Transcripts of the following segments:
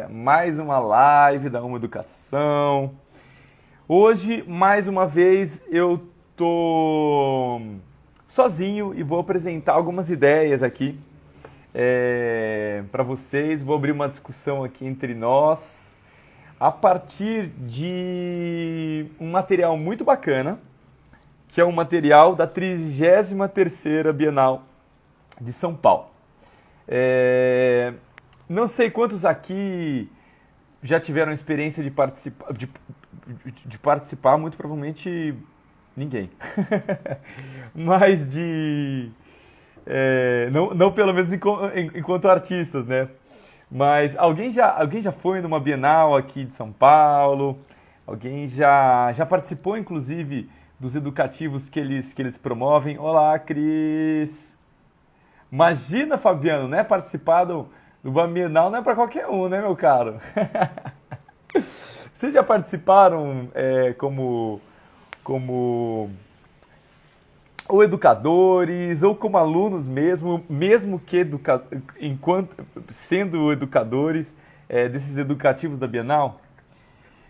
Mais uma live da Uma Educação. Hoje, mais uma vez, eu tô sozinho e vou apresentar algumas ideias aqui para vocês. Vou abrir uma discussão aqui entre nós a partir de um material muito bacana, que é um material da 33ª Bienal de São Paulo. Não sei quantos aqui já tiveram experiência de participar, muito provavelmente ninguém. Mas não pelo menos enquanto artistas, né? Mas alguém já foi numa Bienal aqui de São Paulo? Alguém já participou, inclusive, dos educativos que eles promovem? Olá, Cris! Imagina, Fabiano, né? Participar do Bienal não é para qualquer um, né, meu caro? Vocês já participaram como ou educadores, ou como alunos mesmo que enquanto sendo educadores desses educativos da Bienal?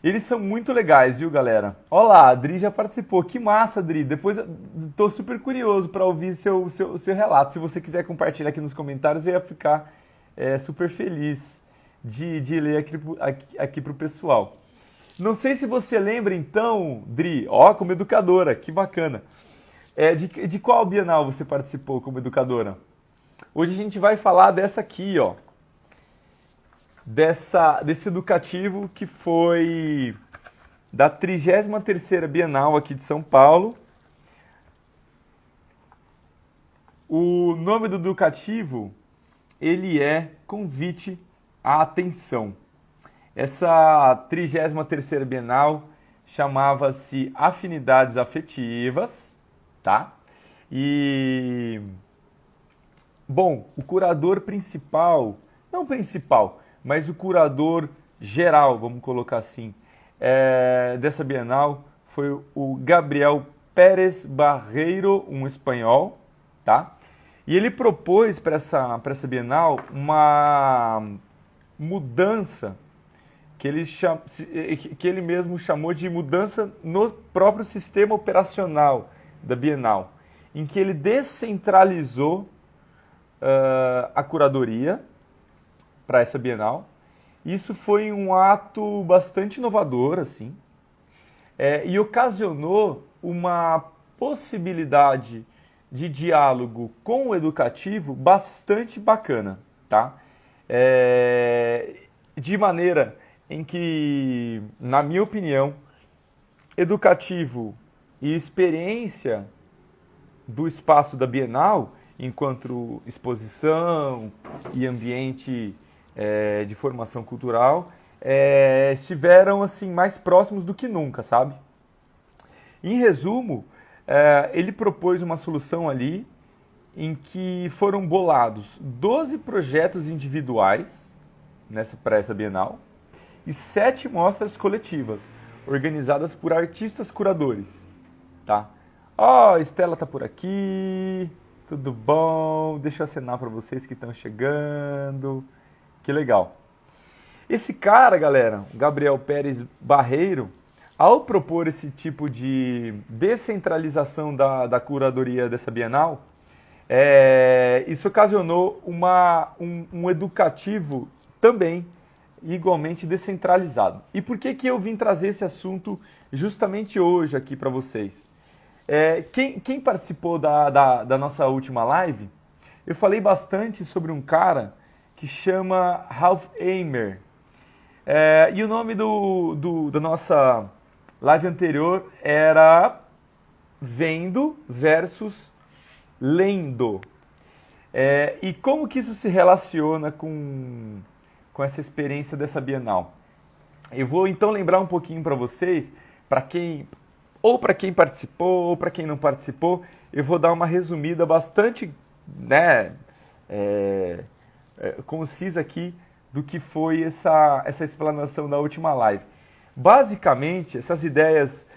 Eles são muito legais, viu, galera? Olá, a Adri já participou. Que massa, Adri. Depois estou super curioso para ouvir seu relato. Se você quiser compartilhar aqui nos comentários, eu ia ficar super feliz de ler aqui para o pessoal. Não sei se você lembra, então, Dri, como educadora, que bacana. De qual Bienal você participou como educadora? Hoje a gente vai falar dessa aqui, ó. Desse educativo que foi da 33ª Bienal aqui de São Paulo. O nome do educativo, ele é Convite à Atenção. Essa 33ª Bienal chamava-se Afinidades Afetivas, tá? E, bom, o curador principal, não principal, mas o curador geral, vamos colocar assim, dessa Bienal foi o Gabriel Pérez Barreiro, um espanhol, tá? E ele propôs para essa Bienal uma mudança que ele mesmo chamou de mudança no próprio sistema operacional da Bienal, em que ele descentralizou a curadoria para essa Bienal. Isso foi um ato bastante inovador, assim, e ocasionou uma possibilidade de diálogo com o educativo bastante bacana, tá? De maneira em que, na minha opinião, educativo e experiência do espaço da Bienal, enquanto exposição e ambiente de formação cultural, estiveram assim mais próximos do que nunca, sabe? Em resumo, ele propôs uma solução ali em que foram bolados 12 projetos individuais para essa Bienal e 7 mostras coletivas, organizadas por artistas curadores, tá? Estela tá por aqui, tudo bom? Deixa eu acenar para vocês que estão chegando, que legal. Esse cara, galera, Gabriel Pérez Barreiro, ao propor esse tipo de descentralização da curadoria dessa Bienal, isso ocasionou um educativo também igualmente descentralizado. E por que eu vim trazer esse assunto justamente hoje aqui para vocês? Quem participou da nossa última live, eu falei bastante sobre um cara que chama Ralph Eimer. E o nome da nossa live anterior era Vendo versus Lendo. E como que isso se relaciona com essa experiência dessa Bienal? Eu vou então lembrar um pouquinho para vocês, para quem participou ou para quem não participou, eu vou dar uma resumida bastante concisa aqui do que foi essa explanação da última live. Basicamente, essas ideias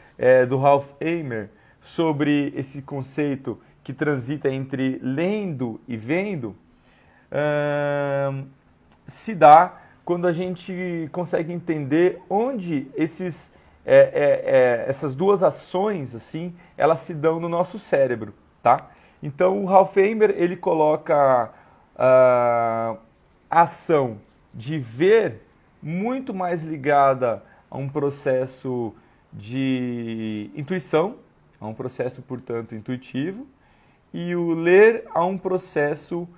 do Ralph Eimer sobre esse conceito que transita entre lendo e vendo se dá quando a gente consegue entender onde essas duas ações, assim, elas se dão no nosso cérebro, tá? Então, o Ralph Ember, ele coloca a ação de ver muito mais ligada a um processo de intuição, a um processo, portanto, intuitivo, e o ler a um processo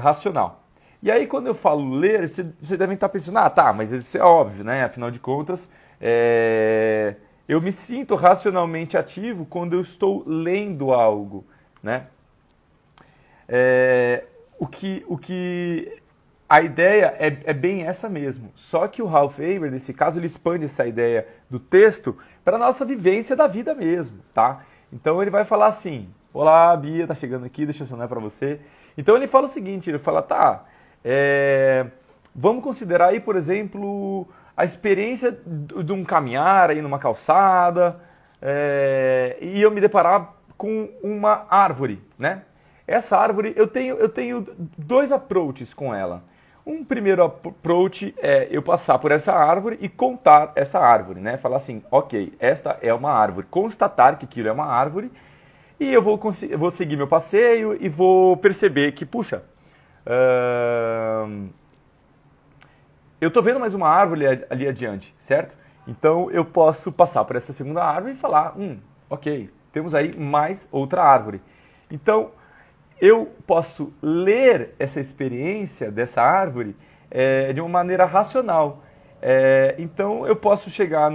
racional. E aí, quando eu falo ler, você deve estar pensando, ah, tá, mas isso é óbvio, né? Afinal de contas, eu me sinto racionalmente ativo quando eu estou lendo algo, né? A ideia é bem essa mesmo. Só que o Ralph Ember, nesse caso, ele expande essa ideia do texto para a nossa vivência da vida mesmo, tá? Então ele vai falar assim, olá, Bia, tá chegando aqui, deixa eu acionar para você. Então ele fala o seguinte, ele fala, tá, vamos considerar aí, por exemplo, a experiência de um caminhar aí numa calçada e eu me deparar com uma árvore, né? Essa árvore, eu tenho dois approaches com ela. Um primeiro approach é eu passar por essa árvore e contar essa árvore, né? Falar assim, ok, esta é uma árvore. Constatar que aquilo é uma árvore e eu vou seguir meu passeio e vou perceber que, puxa, eu estou vendo mais uma árvore ali adiante, certo? Então eu posso passar por essa segunda árvore e falar, ok, temos aí mais outra árvore. Então, eu posso ler essa experiência dessa árvore de uma maneira racional. Então, eu posso chegar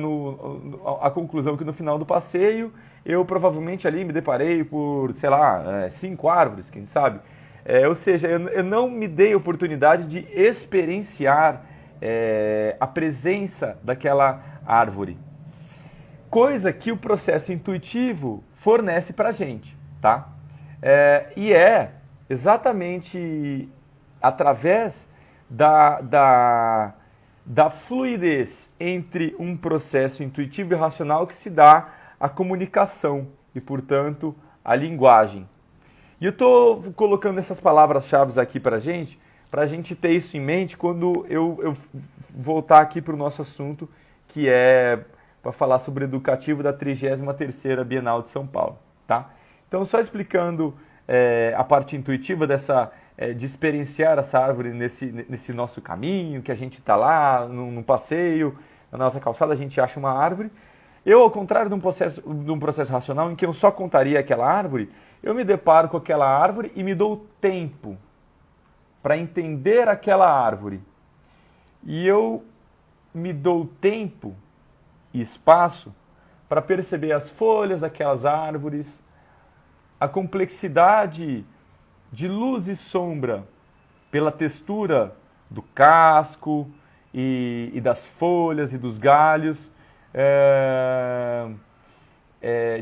à conclusão que no final do passeio, eu provavelmente ali me deparei por, sei lá, 5 árvores, quem sabe? Ou seja, eu não me dei a oportunidade de experienciar a presença daquela árvore. Coisa que o processo intuitivo fornece para a gente, tá? E é exatamente através da fluidez entre um processo intuitivo e racional que se dá a comunicação e, portanto, a linguagem. E eu estou colocando essas palavras-chave aqui para a gente ter isso em mente quando eu voltar aqui para o nosso assunto, que é para falar sobre o educativo da 33ª Bienal de São Paulo, tá? Então, só explicando a parte intuitiva de experienciar essa árvore nesse nosso caminho, que a gente está lá, num passeio, na nossa calçada, a gente acha uma árvore. Eu, ao contrário de um processo racional, em que eu só contaria aquela árvore, eu me deparo com aquela árvore e me dou tempo para entender aquela árvore. E eu me dou tempo e espaço para perceber as folhas daquelas árvores, a complexidade de luz e sombra pela textura do casco e das folhas e dos galhos,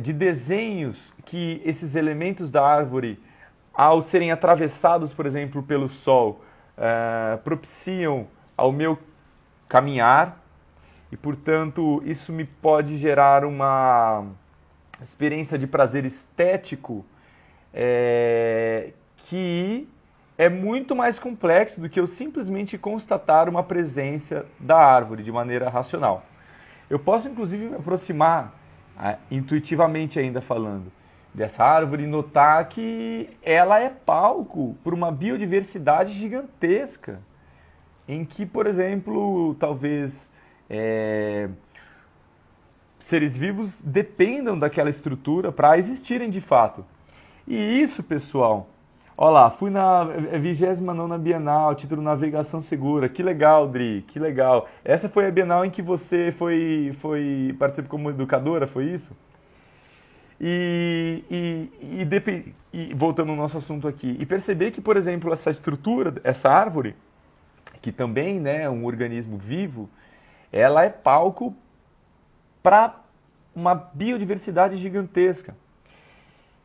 de desenhos que esses elementos da árvore, ao serem atravessados, por exemplo, pelo sol, propiciam ao meu caminhar e, portanto, isso me pode gerar uma experiência de prazer estético que é muito mais complexo do que eu simplesmente constatar uma presença da árvore de maneira racional. Eu posso, inclusive, me aproximar, intuitivamente ainda falando, dessa árvore e notar que ela é palco para uma biodiversidade gigantesca, em que, por exemplo, talvez seres vivos dependam daquela estrutura para existirem de fato. E isso, pessoal, olha lá, fui na 29ª Bienal, título Navegação Segura. Que legal, Dri, que legal. Essa foi a Bienal em que você participou como educadora, foi isso? E voltando ao nosso assunto aqui, e perceber que, por exemplo, essa estrutura, essa árvore, que também, né, é um organismo vivo, ela é palco para uma biodiversidade gigantesca.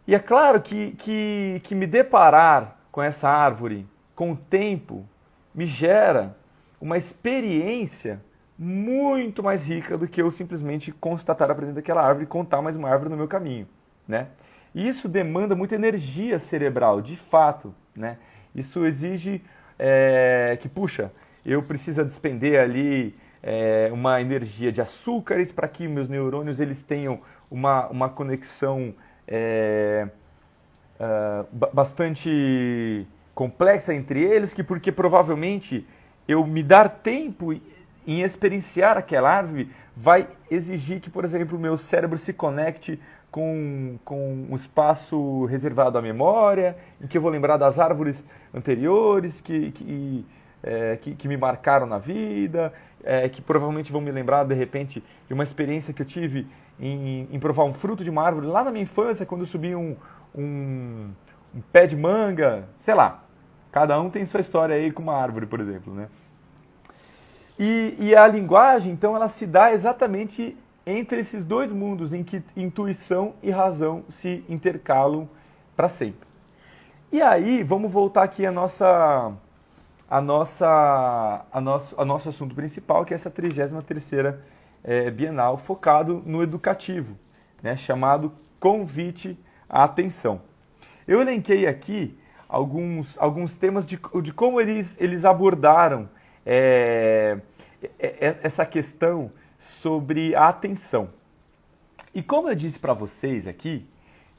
E é claro que me deparar com essa árvore com o tempo me gera uma experiência muito mais rica do que eu simplesmente constatar a presença daquela árvore e contar mais uma árvore no meu caminho, né? E isso demanda muita energia cerebral, de fato, né? Isso exige que, puxa, eu preciso despender ali uma energia de açúcares para que meus neurônios eles tenham uma conexão bastante complexa entre eles, porque provavelmente eu me dar tempo em experienciar aquela árvore vai exigir que, por exemplo, o meu cérebro se conecte com um espaço reservado à memória, em que eu vou lembrar das árvores anteriores que me marcaram na vida, que provavelmente vão me lembrar, de repente, de uma experiência que eu tive em provar um fruto de uma árvore lá na minha infância, quando eu subi um pé de manga, sei lá. Cada um tem sua história aí com uma árvore, por exemplo, né? E a linguagem, então, ela se dá exatamente entre esses dois mundos em que intuição e razão se intercalam para sempre. E aí, vamos voltar aqui ao nosso assunto principal, que é essa 33ª Bienal, focado no educativo, né, chamado Convite à Atenção. Eu elenquei aqui alguns temas de como eles abordaram essa questão sobre a atenção. E como eu disse para vocês aqui,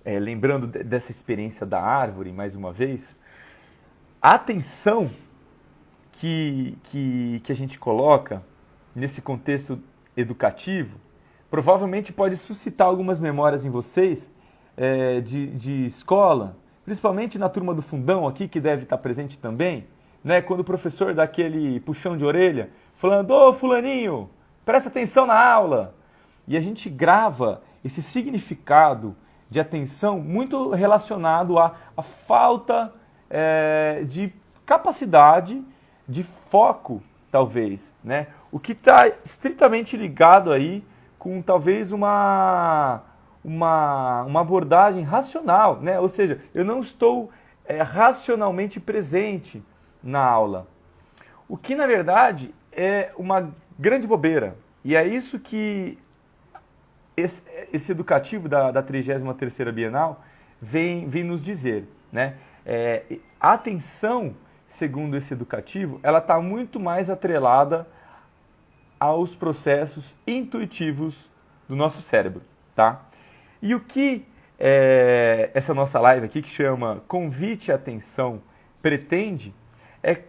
lembrando dessa experiência da árvore, mais uma vez, a atenção que a gente coloca nesse contexto educativo provavelmente pode suscitar algumas memórias em vocês de escola, principalmente na turma do fundão aqui, que deve estar presente também, né? Quando o professor dá aquele puxão de orelha, falando: ô fulaninho, presta atenção na aula. E a gente grava esse significado de atenção muito relacionado à falta de capacidade, de foco, talvez, né? O que está estritamente ligado aí com talvez uma abordagem racional, né? Ou seja, eu não estou racionalmente presente na aula. O que, na verdade, é uma grande bobeira. E é isso que esse educativo da 33ª Bienal vem nos dizer, né? A atenção, segundo esse educativo, ela está muito mais atrelada aos processos intuitivos do nosso cérebro, tá? E o que essa nossa live aqui, que chama Convite à Atenção, pretende é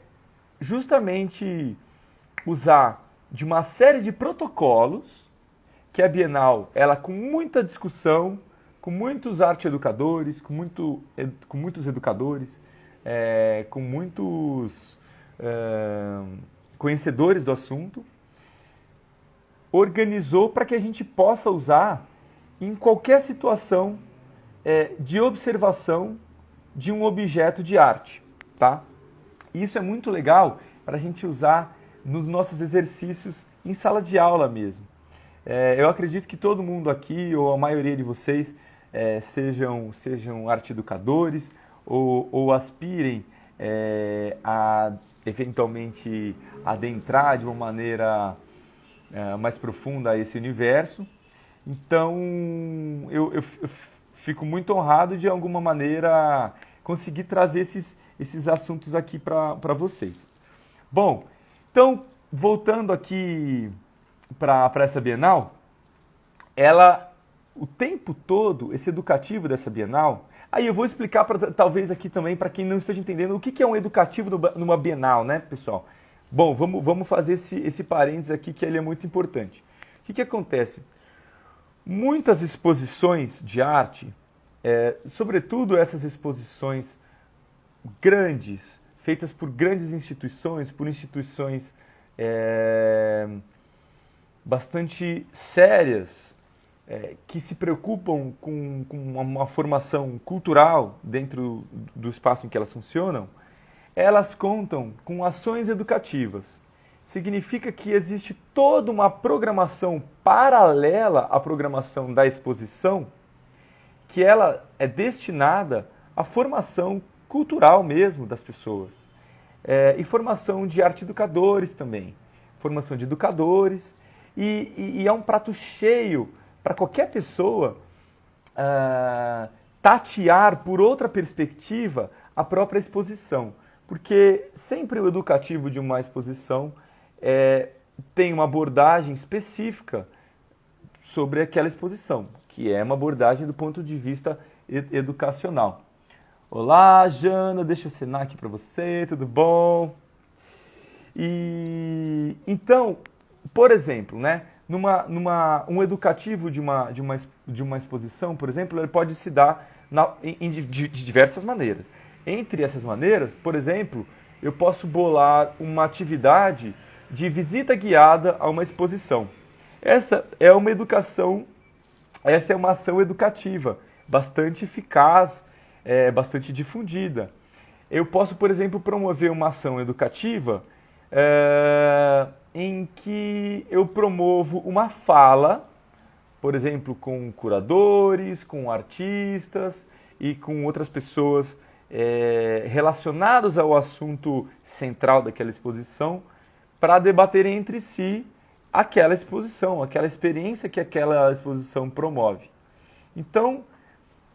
justamente usar de uma série de protocolos que a Bienal, ela com muita discussão, com muitos arte-educadores, com muitos educadores, com muitos conhecedores do assunto, organizou para que a gente possa usar em qualquer situação de observação de um objeto de arte, tá? Isso é muito legal para a gente usar nos nossos exercícios em sala de aula mesmo. Eu acredito que todo mundo aqui, ou a maioria de vocês, sejam arte-educadores ou aspirem a eventualmente adentrar de uma maneira mais profunda a esse universo. Então, eu fico muito honrado de alguma maneira conseguir trazer esses assuntos aqui para vocês. Bom, então, voltando aqui para essa Bienal, o tempo todo, esse educativo dessa Bienal, aí eu vou explicar talvez aqui também para quem não esteja entendendo o que é um educativo numa Bienal, né, pessoal? Bom, vamos fazer esse parênteses aqui que ele é muito importante. O que acontece? Muitas exposições de arte, sobretudo essas exposições grandes, feitas por grandes instituições, por instituições bastante sérias, que se preocupam com uma formação cultural dentro do espaço em que elas funcionam, elas contam com ações educativas. Significa que existe toda uma programação paralela à programação da exposição, que ela é destinada à formação cultural mesmo das pessoas. E formação de arte-educadores também. Formação de educadores. E é um prato cheio para qualquer pessoa tatear por outra perspectiva a própria exposição. Porque sempre o educativo de uma exposição tem uma abordagem específica sobre aquela exposição, que é uma abordagem do ponto de vista educacional. Olá, Jana, deixa eu assinar aqui para você, tudo bom? E então, por exemplo, né, um educativo de uma exposição, por exemplo, ele pode se dar de diversas maneiras. Entre essas maneiras, por exemplo, eu posso bolar uma atividade de visita guiada a uma exposição. Essa é uma ação educativa bastante eficaz, bastante difundida. Eu posso, por exemplo, promover uma ação educativa em que eu promovo uma fala, por exemplo, com curadores, com artistas e com outras pessoas relacionadas ao assunto central daquela exposição, para debaterem entre si aquela exposição, aquela experiência que aquela exposição promove. Então,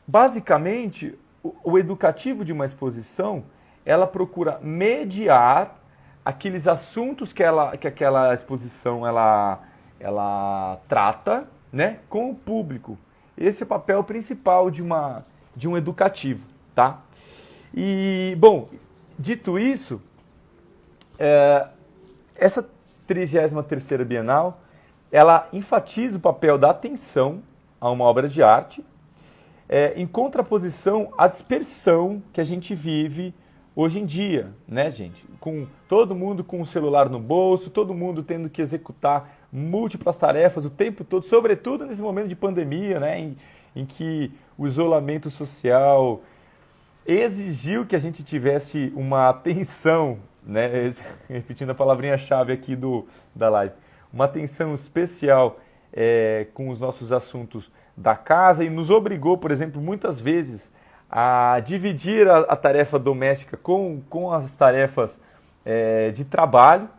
basicamente, o educativo de uma exposição, ela procura mediar aqueles assuntos que aquela exposição ela trata, né, com o público. Esse é o papel principal de um educativo, tá? E, bom, dito isso, essa 33ª Bienal, ela enfatiza o papel da atenção a uma obra de arte, em contraposição à dispersão que a gente vive hoje em dia, né, gente? Com todo mundo com o celular no bolso, todo mundo tendo que executar múltiplas tarefas o tempo todo, sobretudo nesse momento de pandemia, né, em que o isolamento social exigiu que a gente tivesse uma atenção, né, repetindo a palavrinha-chave aqui da live, uma atenção especial com os nossos assuntos da casa e nos obrigou, por exemplo, muitas vezes a dividir a tarefa doméstica com as tarefas de trabalho.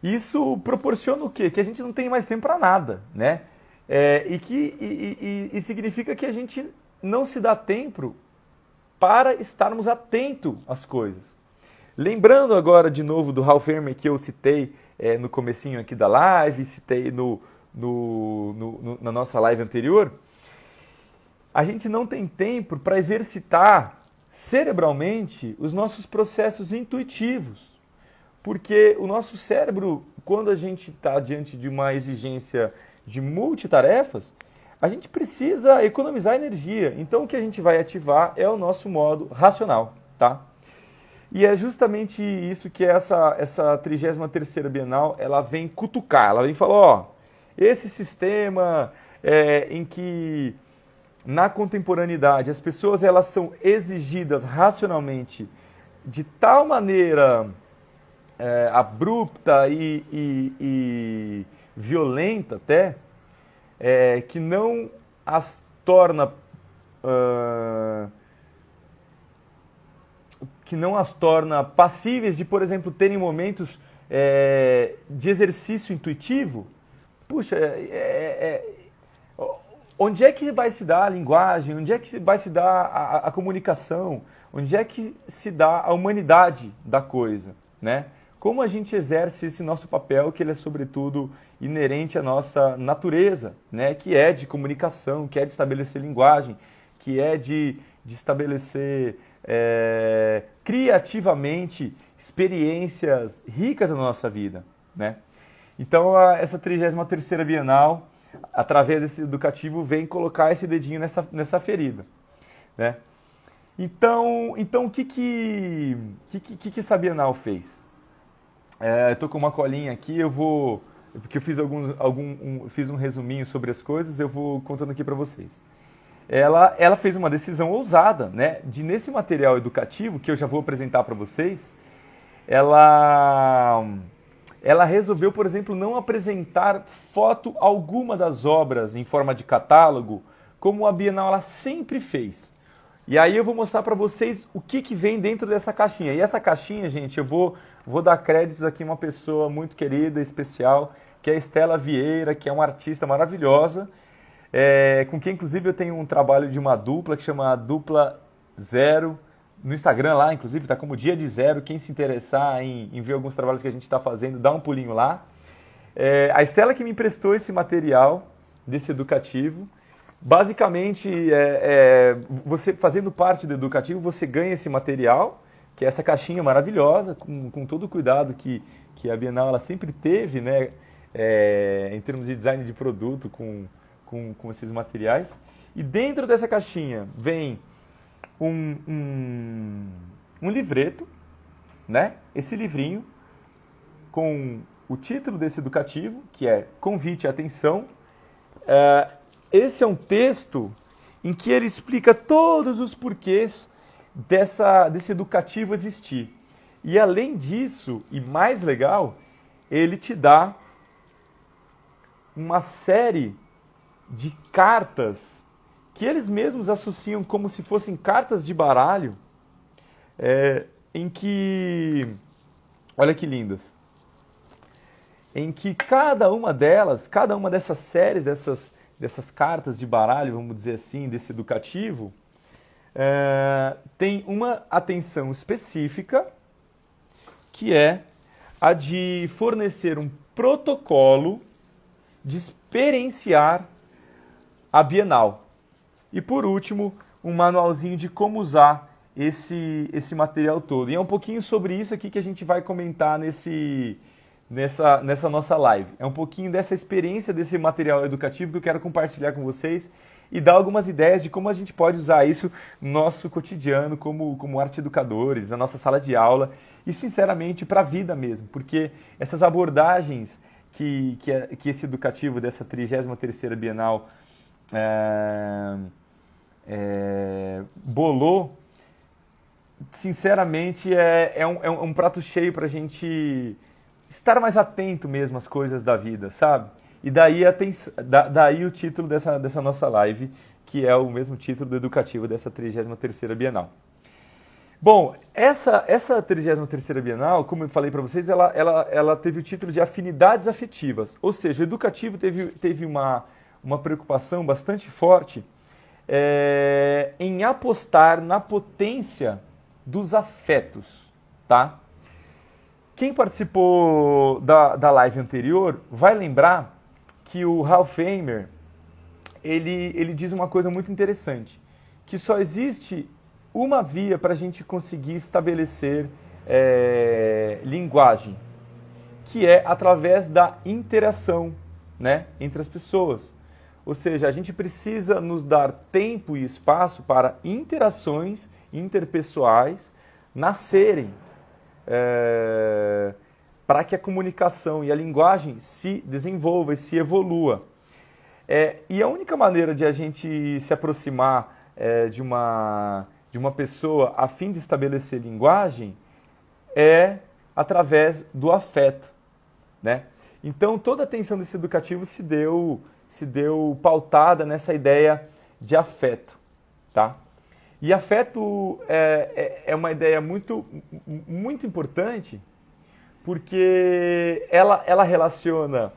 Isso proporciona o quê? Que a gente não tem mais tempo para nada, né? E significa que a gente não se dá tempo para estarmos atentos às coisas. Lembrando agora de novo do Ralph Ehrman que eu citei no comecinho aqui da live, citei na nossa live anterior, a gente não tem tempo para exercitar cerebralmente os nossos processos intuitivos. Porque o nosso cérebro, quando a gente está diante de uma exigência de multitarefas, a gente precisa economizar energia. Então o que a gente vai ativar é o nosso modo racional, tá? E é justamente isso que essa 33ª Bienal, ela vem cutucar, ela vem falar, ó, esse sistema em que na contemporaneidade as pessoas elas são exigidas racionalmente de tal maneira abrupta e violenta até, que não as torna passíveis de, por exemplo, terem momentos de exercício intuitivo. Puxa, onde é que vai se dar a linguagem? Onde é que vai se dar a comunicação? Onde é que se dá a humanidade da coisa, né? Como a gente exerce esse nosso papel, que ele é sobretudo inerente à nossa natureza, né? Que é de comunicação, que é de estabelecer linguagem, que é de estabelecer criativamente experiências ricas na nossa vida, né? Então, essa 33ª Bienal, através desse educativo, vem colocar esse dedinho nessa ferida, né? Então o que essa Bienal fez? Eu estou com uma colinha aqui, porque eu fiz fiz um resuminho sobre as coisas, eu vou contando aqui para vocês. Ela fez uma decisão ousada, né, de nesse material educativo, que eu já vou apresentar para vocês, ela resolveu, por exemplo, não apresentar foto alguma das obras em forma de catálogo, como a Bienal ela sempre fez. E aí eu vou mostrar para vocês o que vem dentro dessa caixinha. E essa caixinha, gente, eu vou dar créditos aqui a uma pessoa muito querida, especial, que é a Estela Vieira, que é uma artista maravilhosa, com quem inclusive eu tenho um trabalho de uma dupla que chama Dupla 0, no Instagram lá, inclusive, está como Dia de Zero. Quem se interessar em ver alguns trabalhos que a gente está fazendo, dá um pulinho lá. A Estela que me emprestou esse material desse educativo. Basicamente, você fazendo parte do educativo, você ganha esse material, que é essa caixinha maravilhosa, com todo o cuidado que a Bienal ela sempre teve, né, em termos de design de produto, com esses materiais. E dentro dessa caixinha vem um livreto, né? Esse livrinho com o título desse educativo, que é Convite e Atenção. Esse é um texto em que ele explica todos os porquês desse educativo existir. E além disso, e mais legal, ele te dá uma série de cartas que eles mesmos associam como se fossem cartas de baralho, em que, olha que lindas, em que cada uma dessas séries, dessas cartas de baralho, vamos dizer assim, desse educativo, tem uma atenção específica, que é a de fornecer um protocolo de experienciar a Bienal. E por último, um manualzinho de como usar esse material todo. E é um pouquinho sobre isso aqui que a gente vai comentar nessa nossa live. É um pouquinho dessa experiência desse material educativo que eu quero compartilhar com vocês e dar algumas ideias de como a gente pode usar isso no nosso cotidiano como arte educadores, na nossa sala de aula e, sinceramente, para a vida mesmo. Porque essas abordagens que esse educativo dessa 33ª Bienal bolou, sinceramente, é um prato cheio para a gente estar mais atento mesmo às coisas da vida, sabe? E daí o título dessa nossa live, que é o mesmo título do educativo dessa 33ª Bienal. Bom, essa 33ª Bienal, como eu falei para vocês, ela teve o título de Afinidades Afetivas, ou seja, o educativo teve uma preocupação bastante forte em apostar na potência dos afetos, tá? Quem participou da live anterior vai lembrar que o Ralph Eimer, ele diz uma coisa muito interessante, que só existe uma via para a gente conseguir estabelecer linguagem, que é através da interação, né, entre as pessoas. Ou seja, a gente precisa nos dar tempo e espaço para interações interpessoais nascerem, para que a comunicação e a linguagem se desenvolva e se evolua. E a única maneira de a gente se aproximar de uma pessoa a fim de estabelecer linguagem é através do afeto, né? Então toda a atenção desse educativo se deu pautada nessa ideia de afeto, tá? E afeto é uma ideia muito, muito importante, porque ela relaciona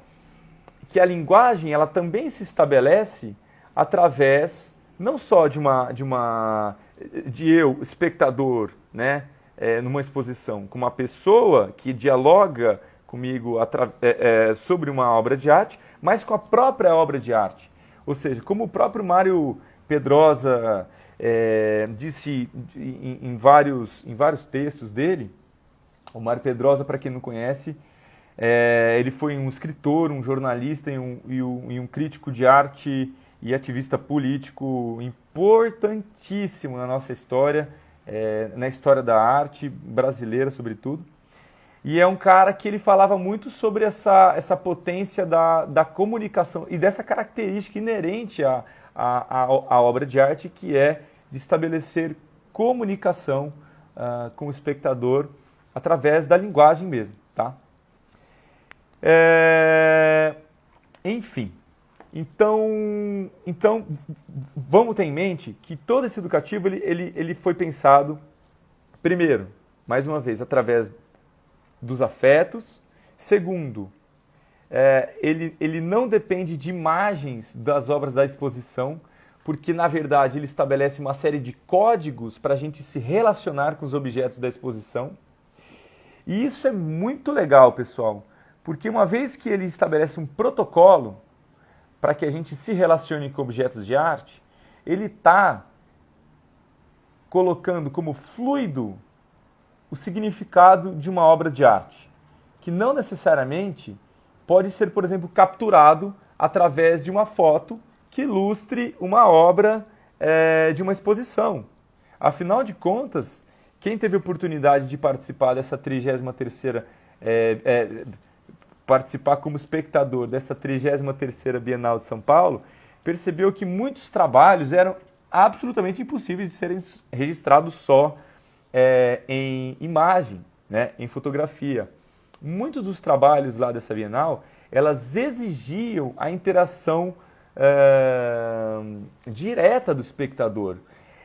que a linguagem ela também se estabelece através não só de eu, espectador, né, numa exposição, com uma pessoa que dialoga comigo sobre uma obra de arte, mas com a própria obra de arte. Ou seja, como o próprio Mário Pedrosa disse em vários textos dele, o Mário Pedrosa, para quem não conhece, ele foi um escritor, um jornalista e um crítico de arte e ativista político importantíssimo na nossa história, na história da arte brasileira, sobretudo. E é um cara que ele falava muito sobre essa potência da comunicação e dessa característica inerente à obra de arte, que é de estabelecer comunicação com o espectador através da linguagem mesmo, tá? Enfim, então vamos ter em mente que todo esse educativo ele foi pensado, primeiro, mais uma vez, através dos afetos. Segundo, ele não depende de imagens das obras da exposição, porque na verdade ele estabelece uma série de códigos para a gente se relacionar com os objetos da exposição. E isso é muito legal, pessoal, porque uma vez que ele estabelece um protocolo para que a gente se relacione com objetos de arte, ele está colocando como fluido o significado de uma obra de arte, que não necessariamente pode ser, por exemplo, capturado através de uma foto que ilustre uma obra de uma exposição. Afinal de contas, quem teve a oportunidade de participar dessa 33ª, participar como espectador dessa 33ª Bienal de São Paulo, percebeu que muitos trabalhos eram absolutamente impossíveis de serem registrados só em imagem, né, em fotografia. Muitos dos trabalhos lá dessa Bienal, elas exigiam a interação direta do espectador.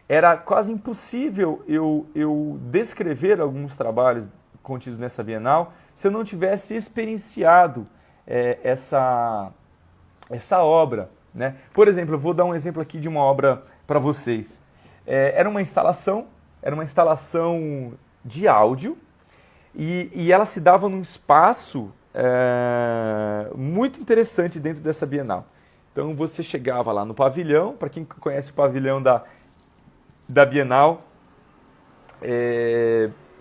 Era quase impossível eu descrever alguns trabalhos contidos nessa Bienal se eu não tivesse experienciado essa obra, né? Por exemplo, eu vou dar um exemplo aqui de uma obra para vocês. Era uma instalação de áudio e ela se dava num espaço muito interessante dentro dessa Bienal. Então você chegava lá no pavilhão, para quem conhece o pavilhão da Bienal,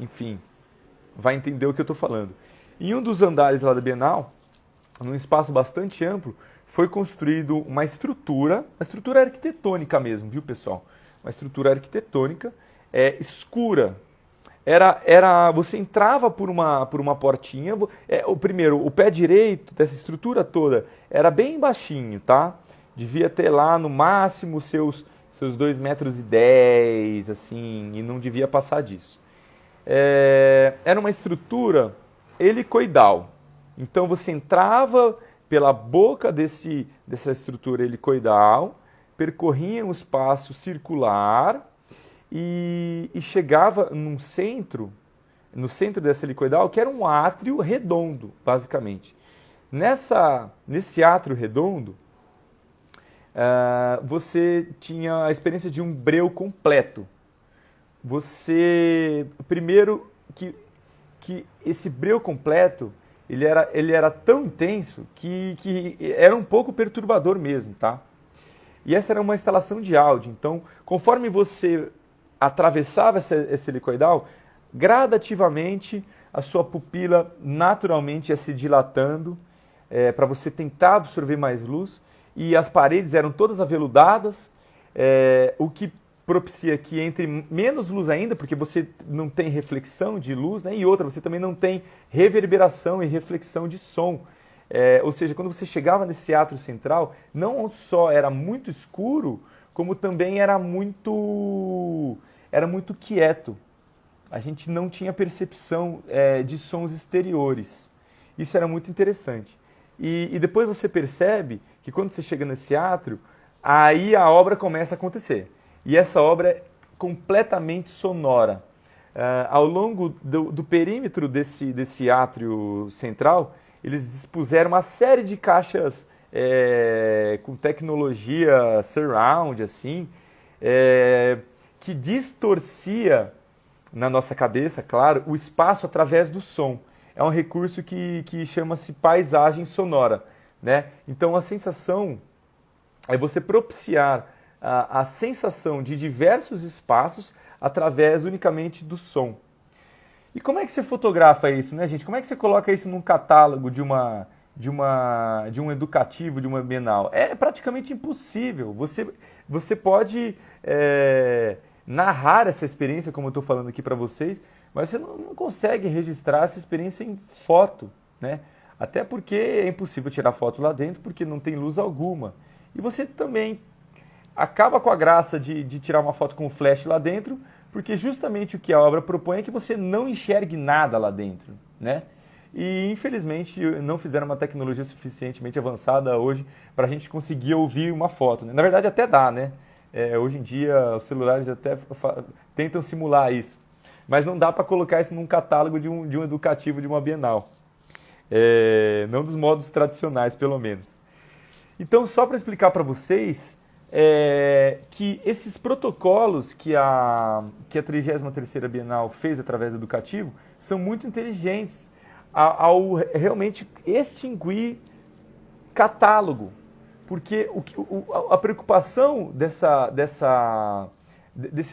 enfim, vai entender o que eu estou falando. Em um dos andares lá da Bienal, num espaço bastante amplo, foi construído uma estrutura arquitetônica mesmo, viu, pessoal? Uma estrutura arquitetônica escura. Você entrava por uma portinha. Primeiro, o pé direito dessa estrutura toda era bem baixinho, tá? Devia ter lá no máximo seus 2,10 metros, assim, e não devia passar disso. Era uma estrutura helicoidal. Então você entrava pela boca dessa estrutura helicoidal, percorria um espaço circular e chegava no centro dessa helicoidal, que era um átrio redondo, basicamente. Nesse átrio redondo, você tinha a experiência de um breu completo. Primeiro, que esse breu completo, ele era tão intenso que era um pouco perturbador mesmo, tá? E essa era uma instalação de áudio. Então, conforme você atravessava esse helicoidal, gradativamente a sua pupila naturalmente ia se dilatando para você tentar absorver mais luz. E as paredes eram todas aveludadas, o que propicia que entre menos luz ainda, porque você não tem reflexão de luz, né? E outra, você também não tem reverberação e reflexão de som. Ou seja, quando você chegava nesse átrio central, não só era muito escuro, como também era muito quieto. A gente não tinha percepção de sons exteriores. Isso era muito interessante. E depois você percebe que quando você chega nesse átrio, aí a obra começa a acontecer. E essa obra é completamente sonora. Ao longo do perímetro desse átrio central, eles dispuseram uma série de caixas com tecnologia surround, assim, que distorcia na nossa cabeça, claro, o espaço através do som. É um recurso que chama-se paisagem sonora, né? Então a sensação é você propiciar a sensação de diversos espaços através unicamente do som. E como é que você fotografa isso, né, gente? Como é que você coloca isso num catálogo de um educativo, de uma Bienal? É praticamente impossível. Você pode narrar essa experiência, como eu estou falando aqui para vocês, mas você não consegue registrar essa experiência em foto, né? Até porque é impossível tirar foto lá dentro, porque não tem luz alguma. E você também acaba com a graça de tirar uma foto com flash lá dentro, porque justamente o que a obra propõe é que você não enxergue nada lá dentro, né? E infelizmente não fizeram uma tecnologia suficientemente avançada hoje para a gente conseguir ouvir uma foto, né? Na verdade até dá, né? Hoje em dia os celulares até tentam simular isso, mas não dá para colocar isso num catálogo de um educativo de uma Bienal. Não dos modos tradicionais, pelo menos. Então, só para explicar para vocês que esses protocolos que a 33ª Bienal fez através do educativo são muito inteligentes ao realmente extinguir catálogo. Porque a preocupação desse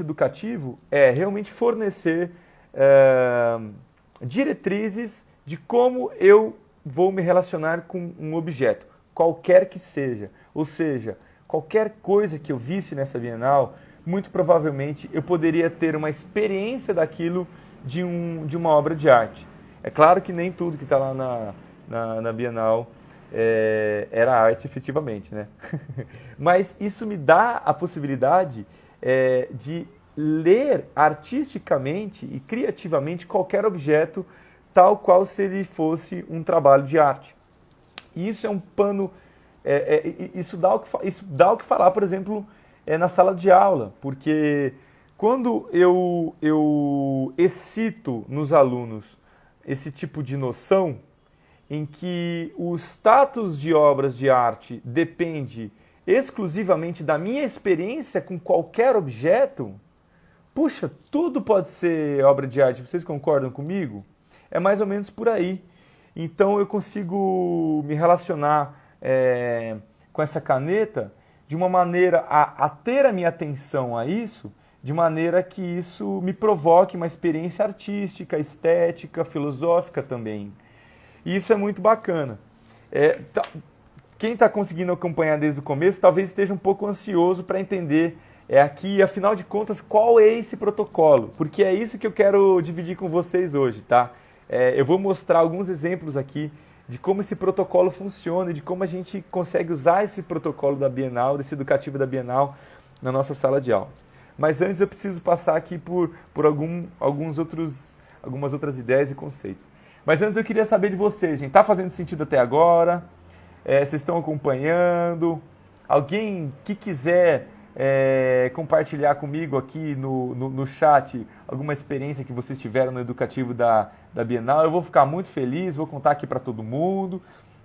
educativo é realmente fornecer diretrizes de como eu vou me relacionar com um objeto, qualquer que seja. Ou seja, qualquer coisa que eu visse nessa Bienal, muito provavelmente eu poderia ter uma experiência daquilo de uma obra de arte. É claro que nem tudo que está lá na Bienal era arte efetivamente, né? Mas isso me dá a possibilidade de ler artisticamente e criativamente qualquer objeto, tal qual se ele fosse um trabalho de arte. E isso é um pano... isso dá o que falar, por exemplo, na sala de aula, porque quando eu excito nos alunos esse tipo de noção, em que o status de obras de arte depende exclusivamente da minha experiência com qualquer objeto, puxa, tudo pode ser obra de arte, vocês concordam comigo? É mais ou menos por aí. Então eu consigo me relacionar com essa caneta de uma maneira a ter a minha atenção a isso, de maneira que isso me provoque uma experiência artística, estética, filosófica também. E isso é muito bacana. Quem está conseguindo acompanhar desde o começo talvez esteja um pouco ansioso para entender aqui, afinal de contas, qual é esse protocolo. Porque é isso que eu quero dividir com vocês hoje, tá? Eu vou mostrar alguns exemplos aqui de como esse protocolo funciona e de como a gente consegue usar esse protocolo da Bienal, desse educativo da Bienal, na nossa sala de aula. Mas antes eu preciso passar aqui por algumas outras ideias e conceitos. Mas antes eu queria saber de vocês, gente. Tá fazendo sentido até agora? Vocês estão acompanhando? Alguém que quiser compartilhar comigo aqui no chat alguma experiência que vocês tiveram no educativo da Bienal, eu vou ficar muito feliz, vou contar aqui para todo mundo.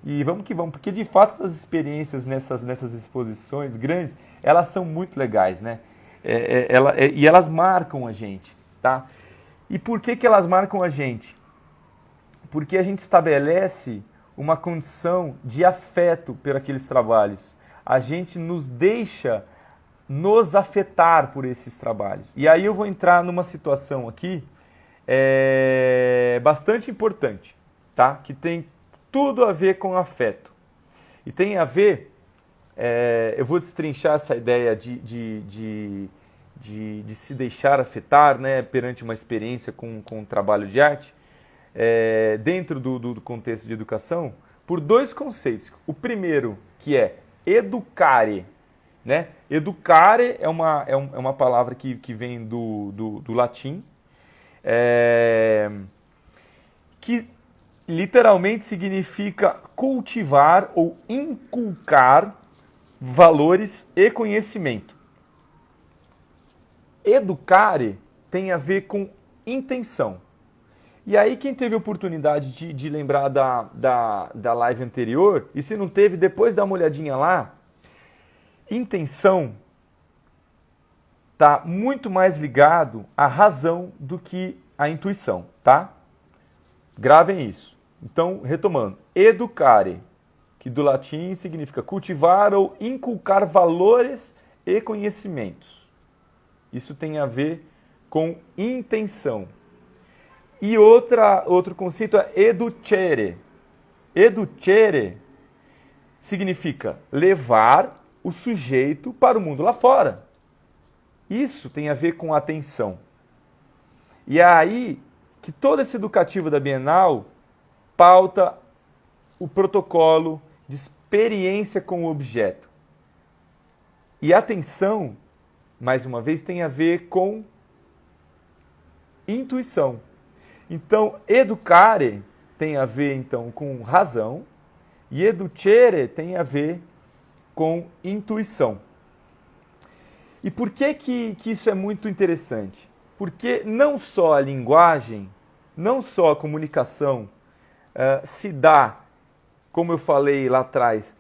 E vamos que vamos, porque de fato essas experiências nessas exposições grandes, elas são muito legais, né? E elas marcam a gente, tá? E por que elas marcam a gente? Porque a gente estabelece uma condição de afeto por aqueles trabalhos. A gente nos deixa nos afetar por esses trabalhos. E aí eu vou entrar numa situação aqui bastante importante, tá? Que tem tudo a ver com afeto. E tem a ver, eu vou destrinchar essa ideia de se deixar afetar, né, perante uma experiência com um trabalho de arte, dentro do contexto de educação, por dois conceitos. O primeiro, que é educare, né? Educare é uma palavra que vem do latim, que literalmente significa cultivar ou inculcar valores e conhecimento. Educare tem a ver com intenção. E aí quem teve a oportunidade de lembrar da live anterior, e se não teve, depois dá uma olhadinha lá, intenção está muito mais ligado à razão do que à intuição, tá? Gravem isso. Então, retomando, educare, que do latim significa cultivar ou inculcar valores e conhecimentos. Isso tem a ver com intenção. E outro conceito é educere. Educere significa levar o sujeito para o mundo lá fora. Isso tem a ver com atenção. E é aí que todo esse educativo da Bienal pauta o protocolo de experiência com o objeto. E atenção, mais uma vez, tem a ver com intuição. Então, educare tem a ver então com razão e educere tem a ver com intuição. E por que isso é muito interessante? Porque não só a linguagem, não só a comunicação se dá, como eu falei lá atrás,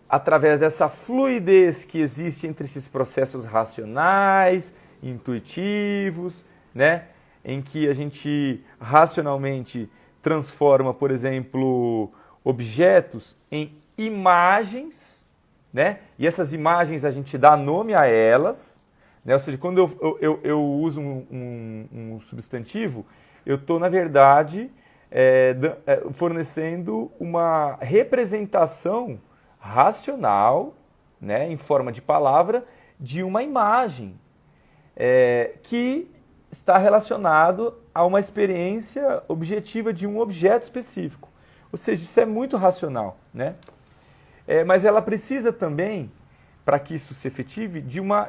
através dessa fluidez que existe entre esses processos racionais, intuitivos, né? Em que a gente racionalmente transforma, por exemplo, objetos em imagens, né? E essas imagens a gente dá nome a elas, né? Ou seja, quando eu uso um substantivo, eu estou, na verdade, fornecendo uma representação racional, né, em forma de palavra, de uma imagem que está relacionado a uma experiência objetiva de um objeto específico. Ou seja, isso é muito racional, né? Mas ela precisa também, para que isso se efetive, de uma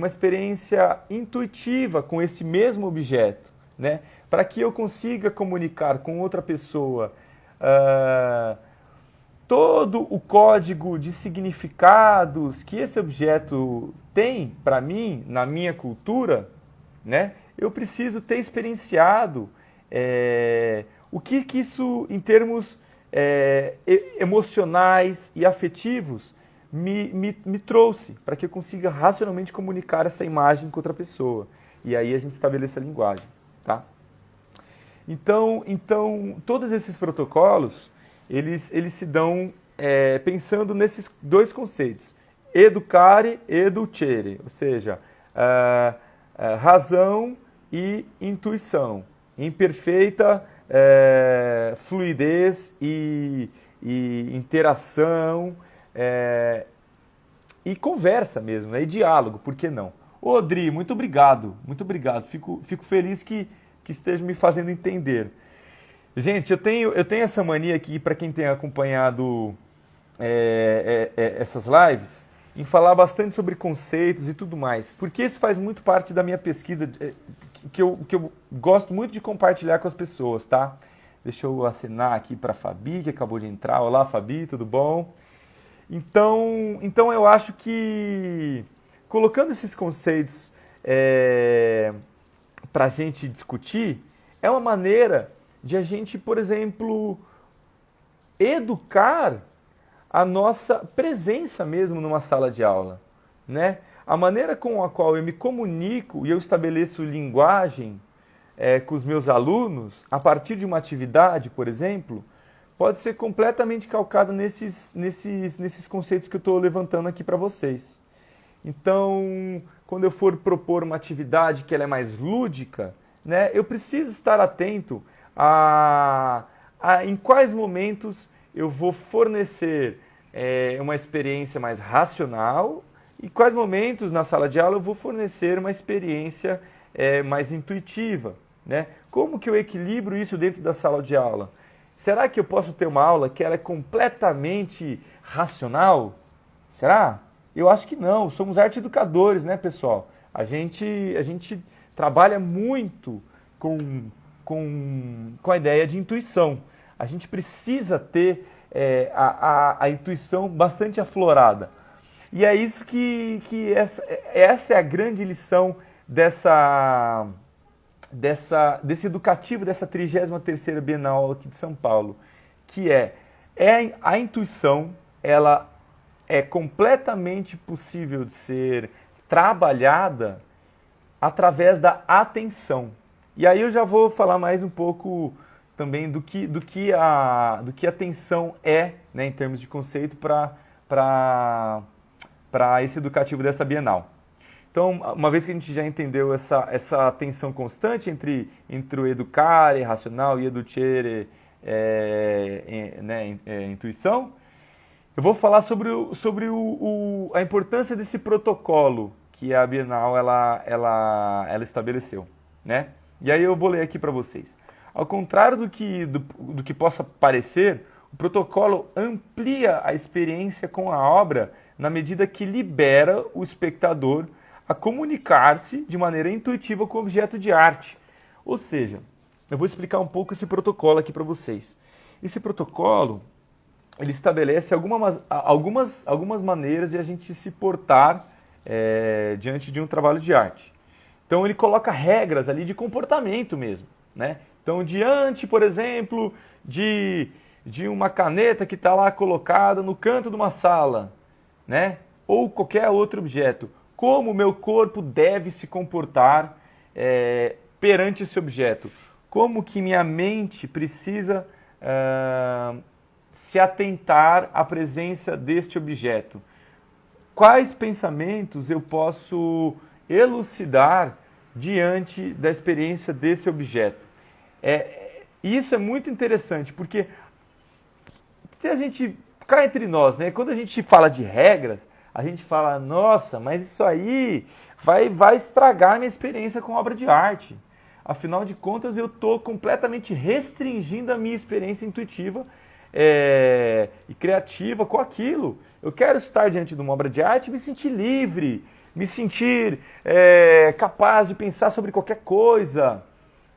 experiência intuitiva com esse mesmo objeto, né? Para que eu consiga comunicar com outra pessoa todo o código de significados que esse objeto tem para mim, na minha cultura, né? Eu preciso ter experienciado o que isso, em termos emocionais e afetivos, me trouxe, para que eu consiga racionalmente comunicar essa imagem com outra pessoa. E aí a gente estabeleça a linguagem. Tá? Então, todos esses protocolos, eles se dão pensando nesses dois conceitos, educare e educere, ou seja, razão e intuição, em perfeita fluidez e interação e conversa mesmo, né? E diálogo, por que não? Ô, Odri, muito obrigado, fico feliz que esteja me fazendo entender. Gente, eu tenho essa mania aqui, para quem tem acompanhado essas lives, em falar bastante sobre conceitos e tudo mais, porque isso faz muito parte da minha pesquisa, que eu gosto muito de compartilhar com as pessoas, tá? Deixa eu assinar aqui para a Fabi, que acabou de entrar. Olá, Fabi, tudo bom? Então eu acho que, colocando esses conceitos para a gente discutir, é uma maneira de a gente, por exemplo, educar a nossa presença mesmo numa sala de aula, né? A maneira com a qual eu me comunico e eu estabeleço linguagem com os meus alunos, a partir de uma atividade, por exemplo, pode ser completamente calcada nesses conceitos que eu estou levantando aqui para vocês. Então, quando eu for propor uma atividade que ela é mais lúdica, né, eu preciso estar atento a em quais momentos eu vou fornecer uma experiência mais racional e quais momentos na sala de aula eu vou fornecer uma experiência mais intuitiva, né? Como que eu equilibro isso dentro da sala de aula? Será que eu posso ter uma aula que ela é completamente racional? Será? Eu acho que não. Somos arte educadores, né, pessoal? A gente trabalha muito com a ideia de intuição. A gente precisa ter a intuição bastante aflorada. E é isso que essa é a grande lição desse educativo, dessa 33ª Bienal aqui de São Paulo, que a intuição, ela é completamente possível de ser trabalhada através da atenção. E aí eu já vou falar mais um pouco também do que a atenção né, em termos de conceito para esse educativo dessa Bienal. Então, uma vez que a gente já entendeu essa tensão constante entre o educare, racional, e educere, intuição, eu vou falar sobre a importância desse protocolo que a Bienal ela estabeleceu, né? E aí eu vou ler aqui para vocês. Ao contrário do que possa parecer, o protocolo amplia a experiência com a obra na medida que libera o espectador a comunicar-se de maneira intuitiva com o objeto de arte. Ou seja, eu vou explicar um pouco esse protocolo aqui para vocês. Esse protocolo, ele estabelece algumas maneiras de a gente se portar diante de um trabalho de arte. Então ele coloca regras ali de comportamento mesmo, né? Então, diante, por exemplo, de de uma caneta que está lá colocada no canto de uma sala, né? Ou qualquer outro objeto. Como o meu corpo deve se comportar perante esse objeto? Como que minha mente precisa se atentar à presença deste objeto? Quais pensamentos eu posso elucidar diante da experiência desse objeto? Isso é muito interessante, porque se a gente, cá entre nós, né, quando a gente fala de regras, a gente fala, nossa, mas isso aí vai estragar minha experiência com obra de arte. Afinal de contas, eu estou completamente restringindo a minha experiência intuitiva e criativa com aquilo. Eu quero estar diante de uma obra de arte e me sentir livre, me sentir capaz de pensar sobre qualquer coisa.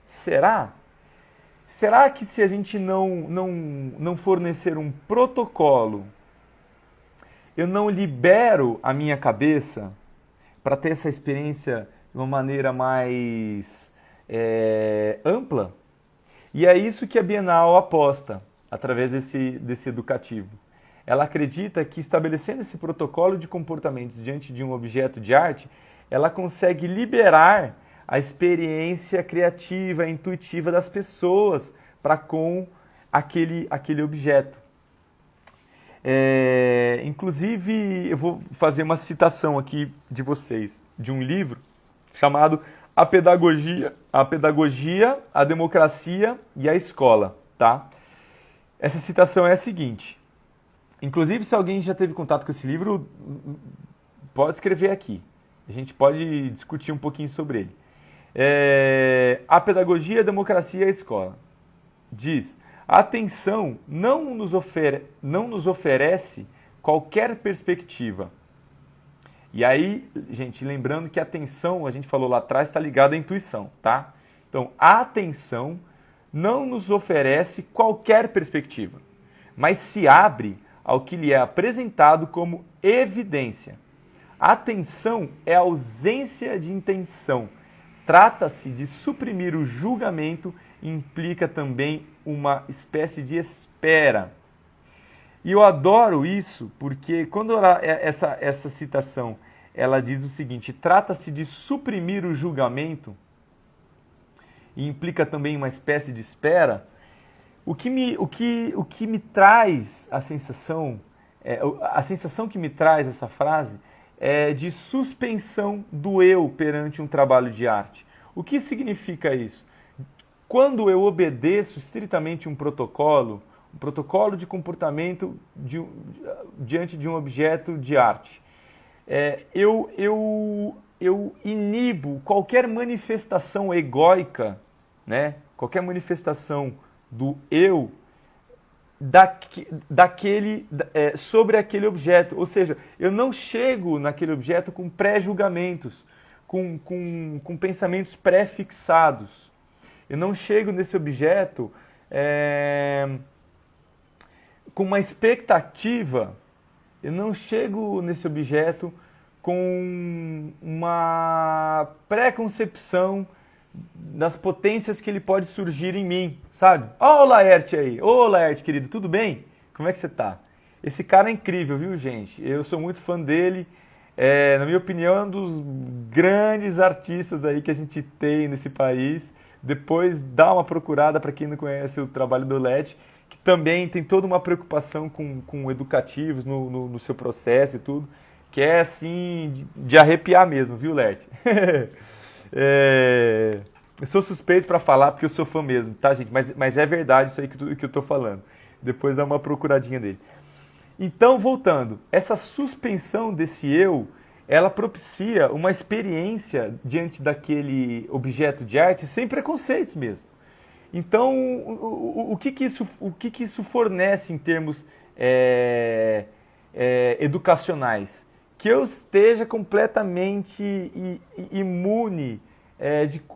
Será? Será que se a gente não fornecer um protocolo, eu não libero a minha cabeça para ter essa experiência de uma maneira mais ampla? E é isso que a Bienal aposta, através desse educativo. Ela acredita que estabelecendo esse protocolo de comportamentos diante de um objeto de arte, ela consegue liberar a experiência criativa, intuitiva das pessoas para com aquele objeto. Inclusive, eu vou fazer uma citação aqui de vocês, de um livro chamado A Pedagogia, a Democracia e a Escola. Tá? Essa citação é a seguinte. Inclusive, se alguém já teve contato com esse livro, pode escrever aqui. A gente pode discutir um pouquinho sobre ele. A Pedagogia, a Democracia e a Escola. Diz, a atenção não nos oferece qualquer perspectiva. E aí, gente, lembrando que a atenção, a gente falou lá atrás, está ligada à intuição, tá? Então, a atenção não nos oferece qualquer perspectiva, mas se abre ao que lhe é apresentado como evidência. A atenção é a ausência de intenção. Trata-se de suprimir o julgamento e implica também uma espécie de espera. E eu adoro isso porque quando essa citação ela diz o seguinte, trata-se de suprimir o julgamento e implica também uma espécie de espera, o que me traz a sensação que me traz essa frase é de suspensão do eu perante um trabalho de arte. O que significa isso? Quando eu obedeço estritamente um protocolo de comportamento diante de um objeto de arte, eu inibo qualquer manifestação egóica, né? Qualquer manifestação do eu sobre aquele objeto. Ou seja, eu não chego naquele objeto com pré-julgamentos, com pensamentos pré-fixados. Eu não chego nesse objeto com uma expectativa, eu não chego nesse objeto com uma pré-concepção das potências que ele pode surgir em mim, sabe? Ó o Laerte aí, ô Laerte querido, tudo bem? Como é que você tá? Esse cara é incrível, viu gente? Eu sou muito fã dele, na minha opinião é um dos grandes artistas aí que a gente tem nesse país. Depois dá uma procurada para quem não conhece o trabalho do Lete, que também tem toda uma preocupação com educativos no seu processo e tudo, que é assim de arrepiar mesmo, viu Lete? Eu sou suspeito para falar porque eu sou fã mesmo, tá gente? Mas é verdade isso aí que eu tô falando. Depois dá uma procuradinha dele. Então, voltando, essa suspensão desse eu, ela propicia uma experiência diante daquele objeto de arte sem preconceitos mesmo. Então, o que isso fornece em termos educacionais? Que eu esteja completamente imune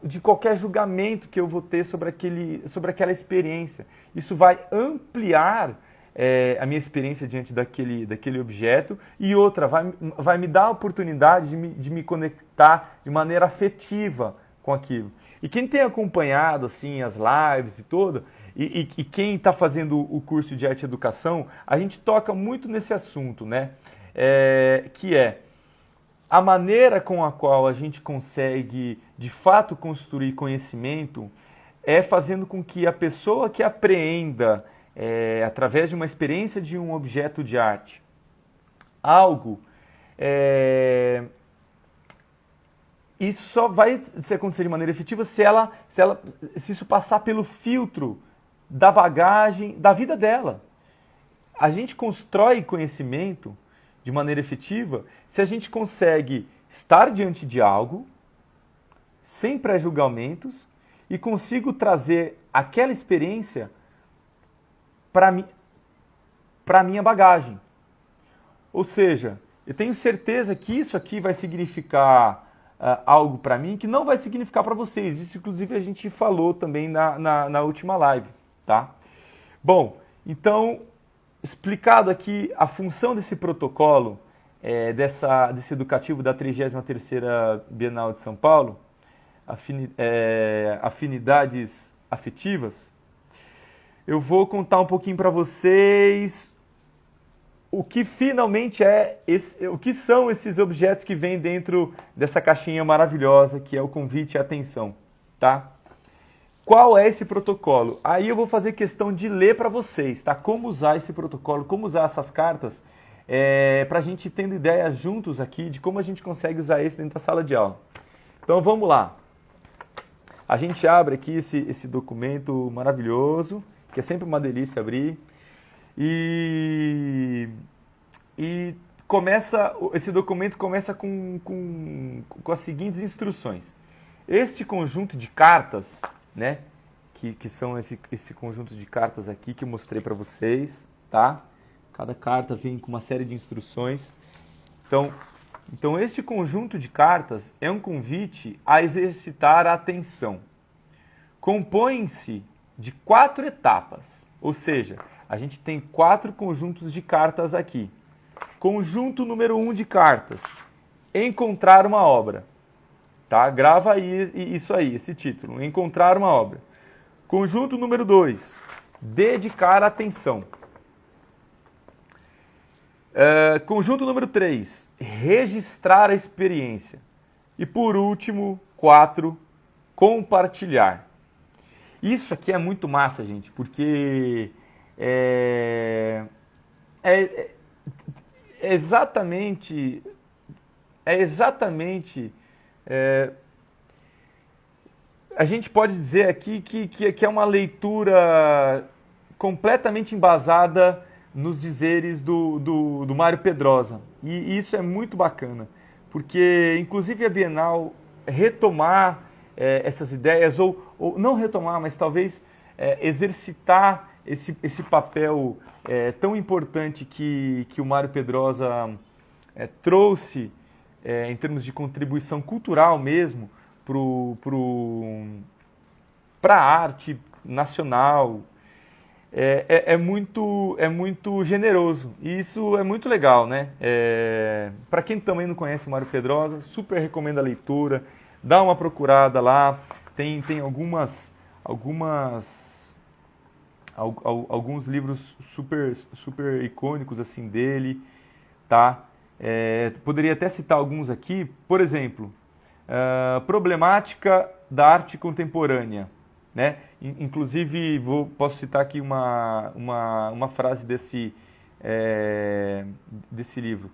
de qualquer julgamento que eu vou ter sobre aquela experiência. Isso vai ampliar a minha experiência diante daquele objeto, e outra, vai me dar a oportunidade de me conectar de maneira afetiva com aquilo. E quem tem acompanhado assim as lives e tudo, e quem está fazendo o curso de arte e educação, a gente toca muito nesse assunto, né? Que é a maneira com a qual a gente consegue de fato construir conhecimento é fazendo com que a pessoa que apreenda através de uma experiência de um objeto de arte algo, isso só vai se acontecer de maneira efetiva se isso passar pelo filtro da bagagem da vida dela. A gente constrói conhecimento de maneira efetiva se a gente consegue estar diante de algo sem pré-julgamentos e consigo trazer aquela experiência para a minha bagagem. Ou seja, eu tenho certeza que isso aqui vai significar algo para mim que não vai significar para vocês. Isso, inclusive, a gente falou também na última live, tá? Bom, então, explicado aqui a função desse protocolo, desse educativo da 33ª Bienal de São Paulo, afinidades afetivas, eu vou contar um pouquinho para vocês o que finalmente o que são esses objetos que vêm dentro dessa caixinha maravilhosa que é o convite e atenção, tá? Qual é esse protocolo? Aí eu vou fazer questão de ler para vocês, tá? Como usar esse protocolo, como usar essas cartas, para a gente tendo ideias juntos aqui de como a gente consegue usar isso dentro da sala de aula. Então vamos lá. A gente abre aqui esse documento maravilhoso, que é sempre uma delícia abrir. E esse documento começa com as seguintes instruções. Este conjunto de cartas, né, que são esse conjunto de cartas aqui que eu mostrei para vocês, tá? Cada carta vem com uma série de instruções. Então este conjunto de cartas é um convite a exercitar a atenção. Compõe-se de 4 etapas, ou seja, a gente tem 4 conjuntos de cartas aqui. Conjunto número 1 de cartas, encontrar uma obra. Tá? Grava aí isso aí, esse título, encontrar uma obra. Conjunto número 2, dedicar atenção. Conjunto número 3, registrar a experiência. E por último, 4, compartilhar. Isso aqui é muito massa, gente, porque exatamente a gente pode dizer aqui que é uma leitura completamente embasada nos dizeres do Mário Pedrosa. E isso é muito bacana, porque inclusive a Bienal retomar essas ideias, ou não retomar, mas talvez exercitar esse papel tão importante que o Mário Pedrosa trouxe em termos de contribuição cultural mesmo para a arte nacional. É muito generoso e isso é muito legal, né? Para quem também não conhece o Mário Pedrosa, super recomendo a leitura, dá uma procurada lá, tem alguns livros super icônicos assim dele, tá? Poderia até citar alguns aqui, por exemplo, Problemática da Arte Contemporânea, né? Inclusive, posso citar aqui uma frase desse livro.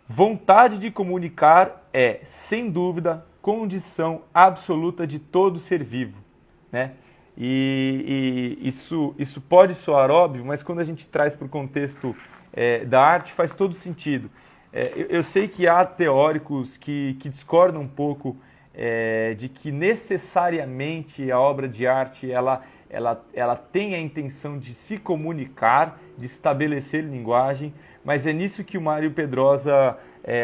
Vontade de comunicar é, sem dúvida, condição absoluta de todo ser vivo, né? E isso pode soar óbvio, mas quando a gente traz para o contexto da arte faz todo sentido. Eu sei que há teóricos que discordam um pouco de que necessariamente a obra de arte ela tem a intenção de se comunicar, de estabelecer linguagem, mas é nisso que o Mário Pedrosa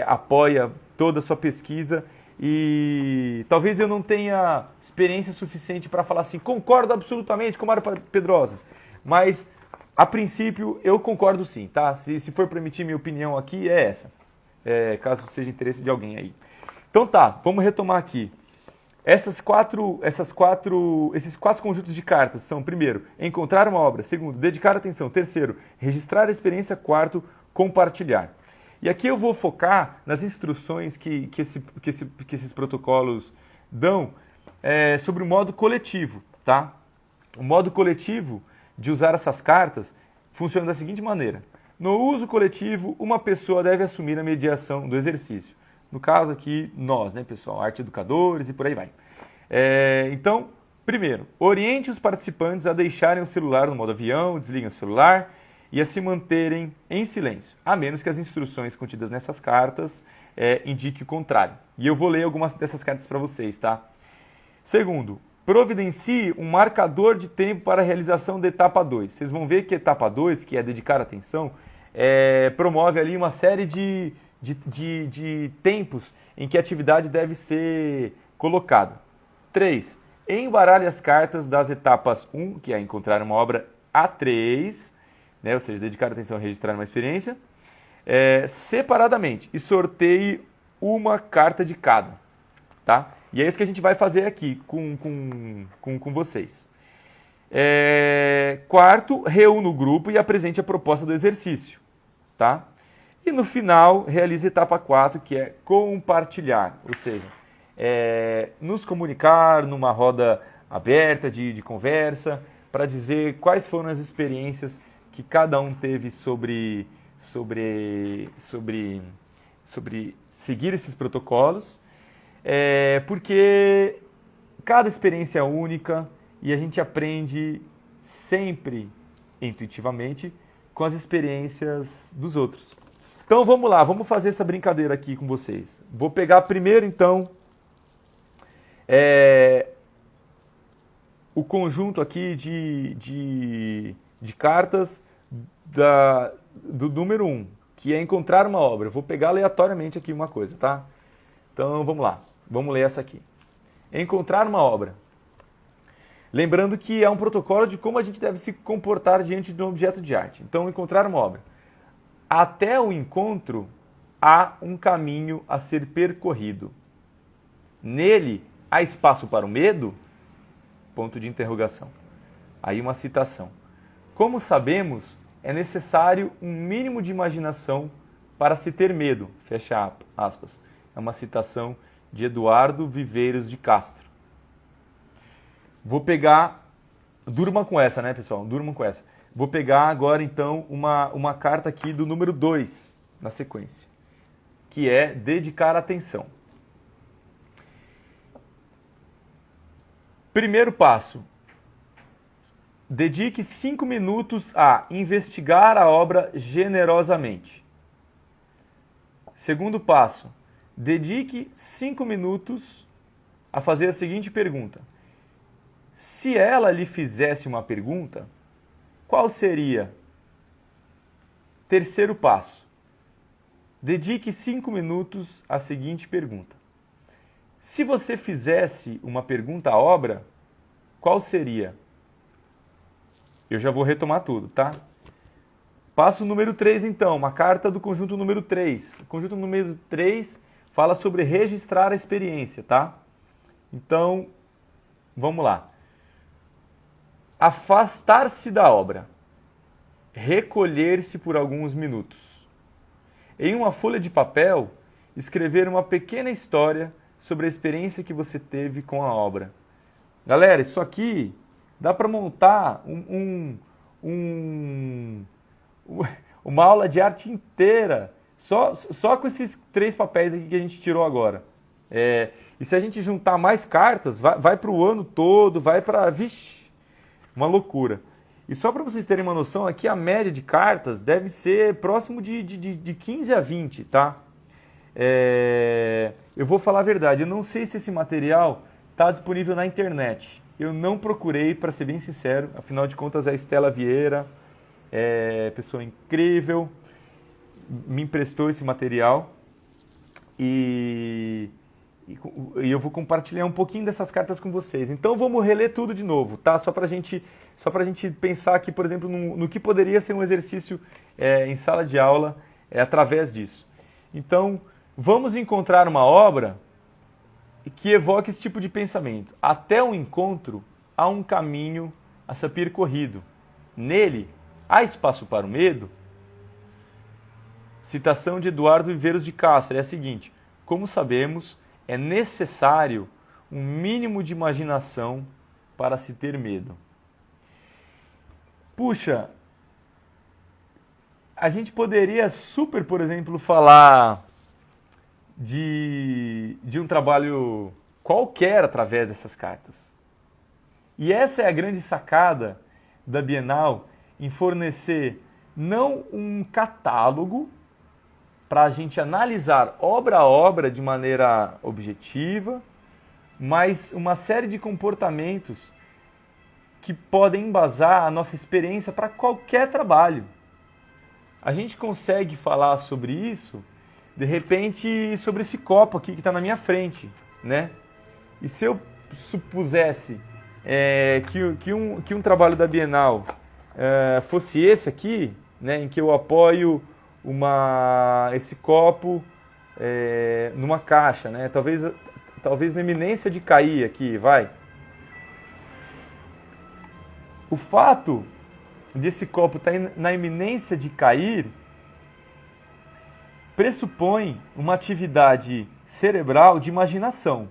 apoia toda a sua pesquisa. E talvez eu não tenha experiência suficiente para falar assim, concordo absolutamente com o Mário Pedrosa, mas a princípio eu concordo sim, tá? Se for permitir minha opinião aqui, é essa, caso seja interesse de alguém aí. Então tá, vamos retomar aqui. Esses quatro conjuntos de cartas são, primeiro, encontrar uma obra, segundo, dedicar atenção, terceiro, registrar a experiência, quarto, compartilhar. E aqui eu vou focar nas instruções que esses protocolos dão sobre o modo coletivo, tá? O modo coletivo de usar essas cartas funciona da seguinte maneira. No uso coletivo, uma pessoa deve assumir a mediação do exercício. No caso aqui, nós, né, pessoal? Arte educadores e por aí vai. Então, primeiro, oriente os participantes a deixarem o celular no modo avião, desliguem o celular e a se manterem em silêncio, a menos que as instruções contidas nessas cartas indiquem o contrário. E eu vou ler algumas dessas cartas para vocês, tá? Segundo, providencie um marcador de tempo para a realização da etapa 2. Vocês vão ver que a etapa 2, que é dedicar atenção, promove ali uma série de tempos em que a atividade deve ser colocada. 3. Embaralhe as cartas das etapas 1, que é encontrar uma obra, a 3, né, ou seja, dedicar atenção a registrar uma experiência, separadamente e sorteie uma carta de cada. Tá? E é isso que a gente vai fazer aqui com vocês. Quarto, reúna o grupo e apresente a proposta do exercício. Tá? E no final, realize a etapa 4, que é compartilhar, ou seja, nos comunicar numa roda aberta de conversa, para dizer quais foram as experiências que cada um teve sobre seguir esses protocolos, porque cada experiência é única e a gente aprende sempre intuitivamente com as experiências dos outros. Então vamos lá, vamos fazer essa brincadeira aqui com vocês. Vou pegar primeiro então o conjunto aqui de cartas do número 1, que é encontrar uma obra. Eu vou pegar aleatoriamente aqui uma coisa, tá? Então vamos lá, vamos ler essa aqui. Encontrar uma obra. Lembrando que é um protocolo de como a gente deve se comportar diante de um objeto de arte. Então, encontrar uma obra. Até o encontro, há um caminho a ser percorrido. Nele, há espaço para o medo? Ponto de interrogação. Aí uma citação. Como sabemos, é necessário um mínimo de imaginação para se ter medo. Fecha aspas. É uma citação de Eduardo Viveiros de Castro. Vou pegar... Durma com essa, né, pessoal? Durma com essa. Vou pegar agora, então, uma carta aqui do número 2, na sequência, que é dedicar atenção. Primeiro passo. Dedique 5 minutos a investigar a obra generosamente. Segundo passo. Dedique 5 minutos a fazer a seguinte pergunta. Se ela lhe fizesse uma pergunta, qual seria? Terceiro passo. Dedique 5 minutos à seguinte pergunta. Se você fizesse uma pergunta à obra, qual seria? Eu já vou retomar tudo, tá? Passo número 3, então, uma carta do conjunto número 3. O conjunto número 3 fala sobre registrar a experiência, tá? Então, vamos lá. Afastar-se da obra. Recolher-se por alguns minutos. Em uma folha de papel, escrever uma pequena história sobre a experiência que você teve com a obra. Galera, isso aqui dá para montar uma aula de arte inteira, só com esses 3 papéis aqui que a gente tirou agora. E se a gente juntar mais cartas, vai para o ano todo, vai para... Vixe, uma loucura. E só para vocês terem uma noção, aqui a média de cartas deve ser próximo de 15 a 20, tá? Eu vou falar a verdade, eu não sei se esse material está disponível na internet. Eu não procurei, para ser bem sincero, afinal de contas a Estela Vieira, pessoa incrível, me emprestou esse material e eu vou compartilhar um pouquinho dessas cartas com vocês. Então vamos reler tudo de novo, tá? Só pra gente pensar aqui, por exemplo, no que poderia ser um exercício em sala de aula através disso. Então, vamos encontrar uma obra que evoca esse tipo de pensamento. Até o encontro, há um caminho a ser percorrido. Nele, há espaço para o medo? Citação de Eduardo Viveiros de Castro é a seguinte: como sabemos, é necessário um mínimo de imaginação para se ter medo. Puxa, a gente poderia super, por exemplo, falar de um trabalho qualquer através dessas cartas. E essa é a grande sacada da Bienal, em fornecer não um catálogo para a gente analisar obra a obra de maneira objetiva, mas uma série de comportamentos que podem embasar a nossa experiência para qualquer trabalho. A gente consegue falar sobre isso, de repente, sobre esse copo aqui que está na minha frente, né? E se eu supusesse que um trabalho da Bienal fosse esse aqui, né, em que eu apoio esse copo numa caixa, né? Talvez na iminência de cair aqui, vai. O fato desse copo estar na iminência de cair pressupõe uma atividade cerebral de imaginação,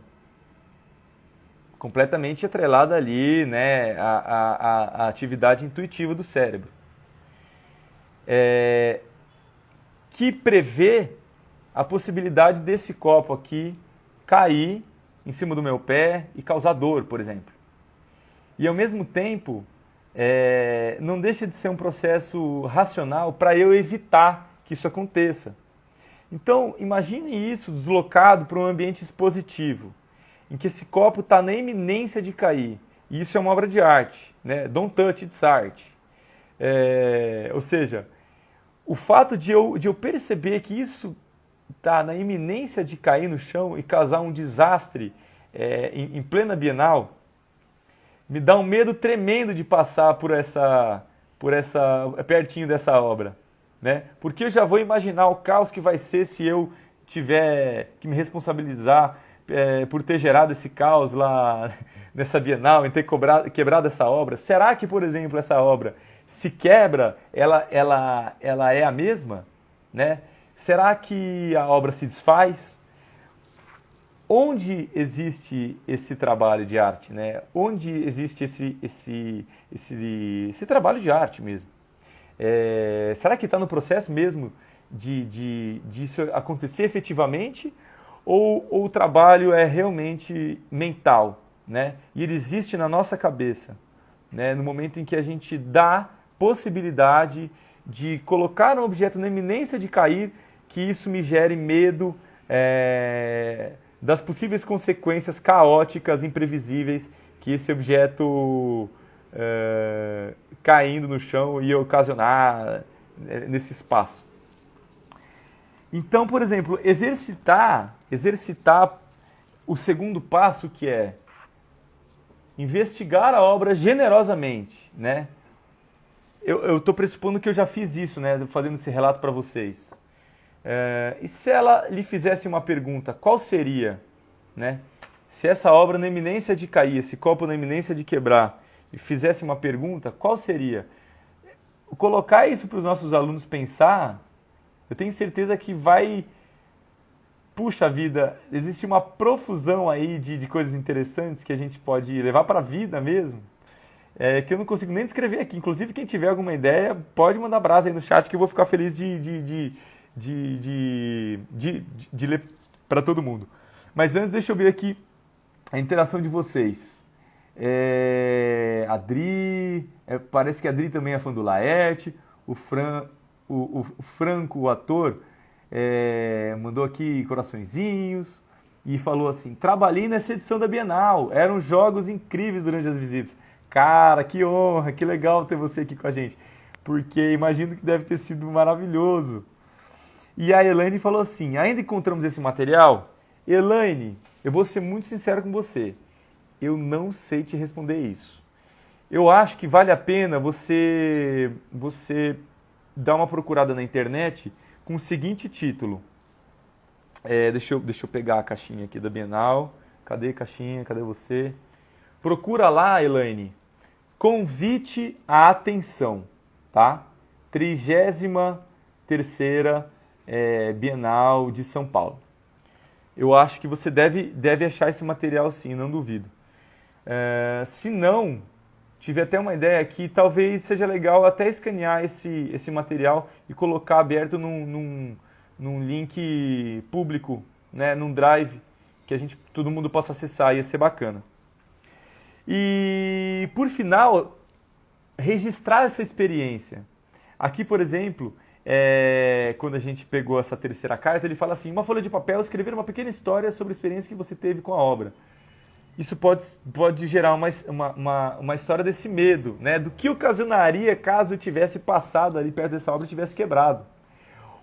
completamente atrelada ali, né, à atividade intuitiva do cérebro, que prevê a possibilidade desse copo aqui cair em cima do meu pé e causar dor, por exemplo. E ao mesmo tempo, não deixa de ser um processo racional para eu evitar que isso aconteça. Então, imagine isso deslocado para um ambiente expositivo, em que esse copo está na iminência de cair. E isso é uma obra de arte, né? Don't touch, it's art. Ou seja, o fato de eu perceber que isso está na iminência de cair no chão e causar um desastre em plena Bienal, me dá um medo tremendo de passar pertinho dessa obra, né? Porque eu já vou imaginar o caos que vai ser se eu tiver que me responsabilizar por ter gerado esse caos lá nessa Bienal, em ter quebrado essa obra. Será que, por exemplo, essa obra se quebra, ela é a mesma, né? Será que a obra se desfaz? Onde existe esse trabalho de arte, né? Onde existe esse trabalho de arte mesmo? Será que está no processo mesmo de isso acontecer efetivamente? Ou o trabalho é realmente mental, né? E ele existe na nossa cabeça, né? No momento em que a gente dá possibilidade de colocar um objeto na iminência de cair, que isso me gere medo das possíveis consequências caóticas, imprevisíveis, que esse objeto caindo no chão ia ocasionar nesse espaço. Então, por exemplo, exercitar o segundo passo, que é investigar a obra generosamente, né? Eu estou pressupondo que eu já fiz isso, né, fazendo esse relato para vocês. E se ela lhe fizesse uma pergunta, qual seria, né? Se essa obra na iminência de cair, esse copo na iminência de quebrar, e fizesse uma pergunta, qual seria? Colocar isso para os nossos alunos pensar, eu tenho certeza que vai... Puxa vida, existe uma profusão aí de coisas interessantes que a gente pode levar para a vida mesmo, que eu não consigo nem descrever aqui. Inclusive, quem tiver alguma ideia, pode mandar brasa aí no chat, que eu vou ficar feliz de ler para todo mundo. Mas antes, deixa eu ver aqui a interação de vocês. Adri, parece que a Adri também é fã do Laerte. O Franco, o ator, mandou aqui coraçõezinhos e falou assim: trabalhei nessa edição da Bienal, eram jogos incríveis durante as visitas. Cara, que honra, que legal ter você aqui com a gente, porque imagino que deve ter sido maravilhoso. E a Elaine falou assim: ainda encontramos esse material? Elaine, eu vou ser muito sincero com você, eu não sei te responder isso. Eu acho que vale a pena você dar uma procurada na internet com o seguinte título. Deixa eu pegar a caixinha aqui da Bienal. Cadê caixinha? Cadê você? Procura lá, Elaine. Convite à atenção, tá? 33ª Bienal de São Paulo. Eu acho que você deve achar esse material sim, não duvido. Se não, tive até uma ideia aqui, talvez seja legal até escanear esse material e colocar aberto num link público, né, num drive, que todo mundo possa acessar, ia ser bacana. E, por final, registrar essa experiência. Aqui, por exemplo, quando a gente pegou essa terceira carta, ele fala assim, uma folha de papel, escrever uma pequena história sobre a experiência que você teve com a obra. Isso pode gerar uma história desse medo, né? Do que ocasionaria caso eu tivesse passado ali perto dessa obra e tivesse quebrado.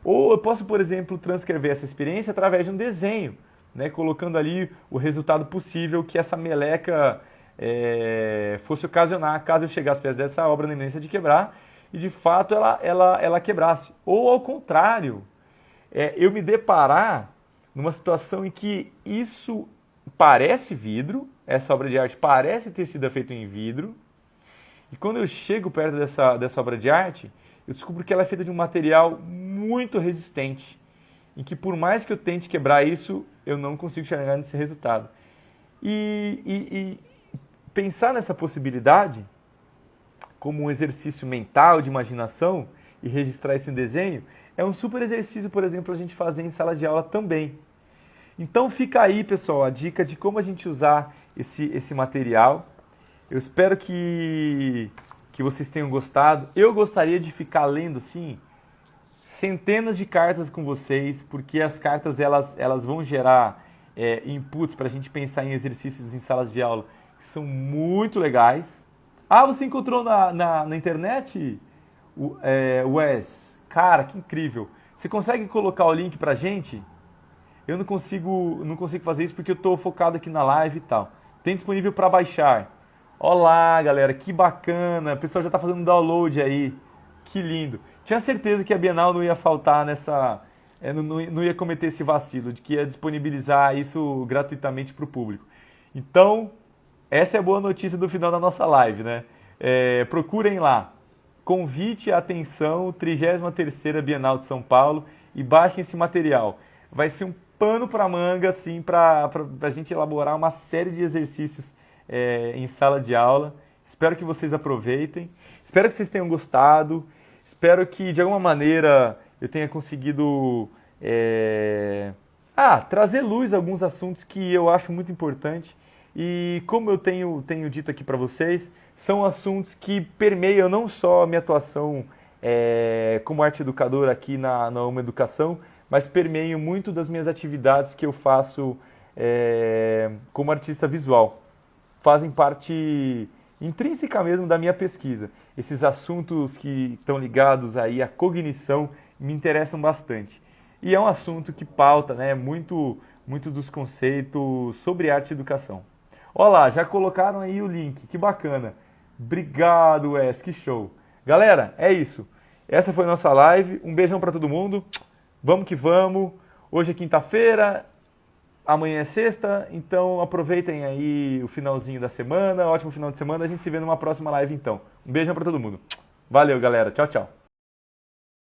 Ou eu posso, por exemplo, transcrever essa experiência através de um desenho, né? Colocando ali o resultado possível que essa meleca fosse ocasionar caso eu chegasse perto dessa obra na iminência de quebrar e de fato ela quebrasse. Ou ao contrário, eu me deparar numa situação em que isso parece vidro, essa obra de arte parece ter sido feita em vidro, e quando eu chego perto dessa obra de arte, eu descubro que ela é feita de um material muito resistente, em que por mais que eu tente quebrar isso, eu não consigo chegar nesse resultado. E pensar nessa possibilidade, como um exercício mental de imaginação, e registrar isso em desenho, é um super exercício, por exemplo, a gente fazer em sala de aula também. Então fica aí, pessoal, a dica de como a gente usar esse material. Eu espero que vocês tenham gostado. Eu gostaria de ficar lendo, sim, centenas de cartas com vocês, porque as cartas elas vão gerar inputs para a gente pensar em exercícios em salas de aula que são muito legais. Ah, você encontrou na internet, Wes? Cara, que incrível. Você consegue colocar o link pra gente? Eu não consigo fazer isso porque eu estou focado aqui na live e tal. Tem disponível para baixar. Olá, galera, que bacana. O pessoal já está fazendo download aí. Que lindo. Tinha certeza que a Bienal não ia faltar não ia cometer esse vacilo, de que ia disponibilizar isso gratuitamente para o público. Então, essa é a boa notícia do final da nossa live, né? Procurem lá. Convite à atenção, 33ª Bienal de São Paulo, e baixem esse material. Vai ser um pano para manga, assim, para a gente elaborar uma série de exercícios em sala de aula. Espero que vocês aproveitem. Espero que vocês tenham gostado. Espero que, de alguma maneira, eu tenha conseguido trazer luz a alguns assuntos que eu acho muito importante. E como eu tenho dito aqui para vocês, são assuntos que permeiam não só a minha atuação como arte educador aqui na Uma Educação, mas permeiam muito das minhas atividades que eu faço como artista visual. Fazem parte intrínseca mesmo da minha pesquisa. Esses assuntos que estão ligados aí à cognição me interessam bastante. E é um assunto que pauta, né, muito dos conceitos sobre arte e educação. Olha lá, já colocaram aí o link, que bacana. Obrigado, Wes, que show. Galera, é isso. Essa foi a nossa live. Um beijão para todo mundo. Vamos que vamos. Hoje é quinta-feira, amanhã é sexta, então aproveitem aí o finalzinho da semana. Ótimo final de semana. A gente se vê numa próxima live então. Um beijão para todo mundo. Valeu, galera. Tchau, tchau.